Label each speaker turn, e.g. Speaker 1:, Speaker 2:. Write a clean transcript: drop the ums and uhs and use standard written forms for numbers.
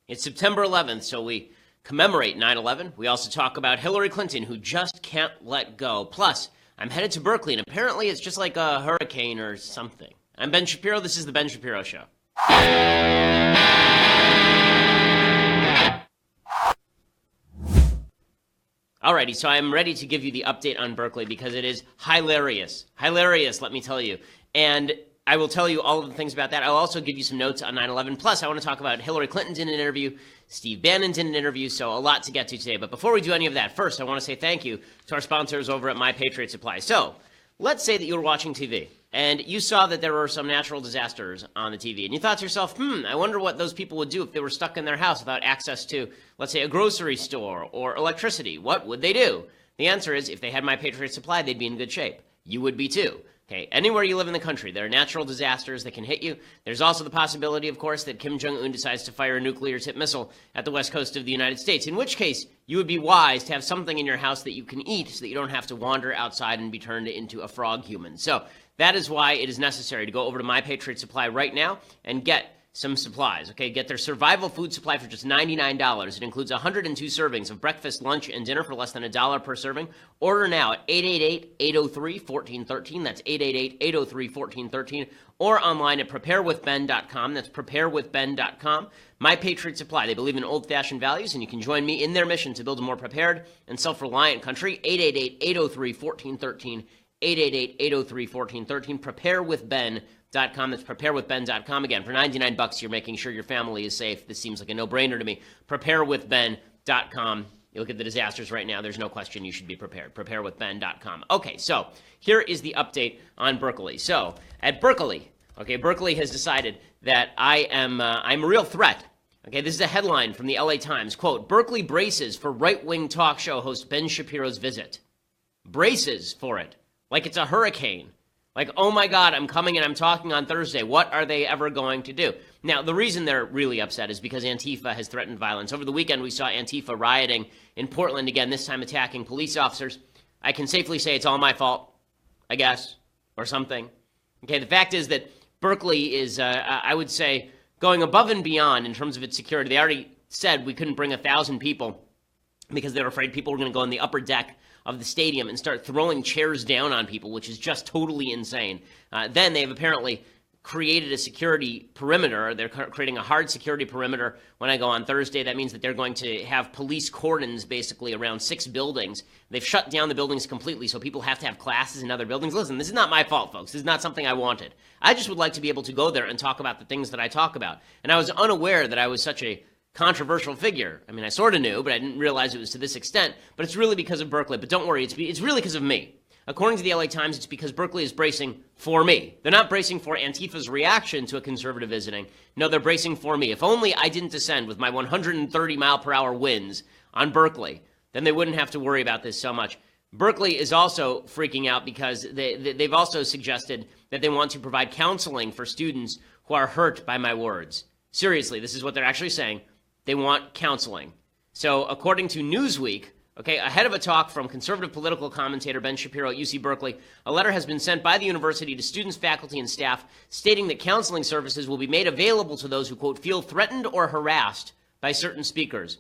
Speaker 1: It's September 11th, so we commemorate 9/11. We also talk about Hillary Clinton, who just can't let go. Plus, I'm headed to Berkeley, and apparently it's just like a hurricane or something. I'm Ben Shapiro. This is The Ben Shapiro Show. Alrighty, so I'm ready to give you the update on Berkeley because it is hilarious. Hilarious, let me tell you. And I will tell you all of the things about that. I'll also give you some notes on 9/11. Plus, I want to talk about Hillary Clinton in an interview, Steve Bannon in an interview, so a lot to get to today. But before we do any of that, first, I want to say thank you to our sponsors over at My Patriot Supply. So, let's say that you were watching TV, and you saw that there were some natural disasters on the TV, and you thought to yourself, I wonder what those people would do if they were stuck in their house without access to, let's say, a grocery store or electricity. What would they do? The answer is, if they had My Patriot Supply, they'd be in good shape. You would be too. Okay, anywhere you live in the country, there are natural disasters that can hit you. There's also the possibility, of course, that Kim Jong-un decides to fire a nuclear-tipped missile at the west coast of the United States, in which case you would be wise to have something in your house that you can eat so that you don't have to wander outside and be turned into a frog human. So that is why it is necessary to go over to My Patriot Supply right now and get some supplies, okay? Get their survival food supply for just $99. It includes 102 servings of breakfast, lunch, and dinner for less than $1 per serving. Order now at 888-803-1413. That's 888-803-1413. Or online at preparewithben.com. That's preparewithben.com. My Patriot Supply. They believe in old-fashioned values, and you can join me in their mission to build a more prepared and self-reliant country. 888-803-1413. 888-803-1413. Preparewithben.com. That's preparewithben.com. Again, for $99, you're making sure your family is safe. This seems like a no-brainer to me. Preparewithben.com. You look at the disasters right now, there's no question you should be prepared. Preparewithben.com. Okay, so here is the update on Berkeley. So at Berkeley, Berkeley has decided that I'm a real threat. Okay, this is a headline from the LA Times. Quote, Berkeley braces for right-wing talk show host Ben Shapiro's visit. Braces for it. Like it's a hurricane. Like, oh my God, I'm coming and I'm talking on Thursday. What are they ever going to do? Now, the reason they're really upset is because Antifa has threatened violence. Over the weekend, we saw Antifa rioting in Portland again, this time attacking police officers. I can safely say it's all my fault, I guess, or something. Okay, the fact is that Berkeley is, I would say, going above and beyond in terms of its security. They already said we couldn't bring 1,000 people because they were afraid people were going to go on the upper deck of the stadium and start throwing chairs down on people, which is just totally insane. Then they've apparently created a security perimeter. They're creating a hard security perimeter when I go on Thursday. That means that they're going to have police cordons basically around 6 buildings. They've shut down the buildings completely, so people have to have classes in other buildings. Listen, this is not my fault, folks. This is not something I wanted. I just would like to be able to go there and talk about the things that I talk about. And I was unaware that I was such a controversial figure. I mean, I sort of knew, but I didn't realize it was to this extent. But it's really because of Berkeley. But don't worry, it's really because of me. According to the LA Times, it's because Berkeley is bracing for me. They're not bracing for Antifa's reaction to a conservative visiting. No, they're bracing for me. If only I didn't descend with my 130-mile-per-hour winds on Berkeley, then they wouldn't have to worry about this so much. Berkeley is also freaking out because they've also suggested that they want to provide counseling for students who are hurt by my words. Seriously, this is what they're actually saying. They want counseling. So according to Newsweek, ahead of a talk from conservative political commentator Ben Shapiro at UC Berkeley, a letter has been sent by the university to students, faculty, and staff stating that counseling services will be made available to those who, quote, feel threatened or harassed by certain speakers.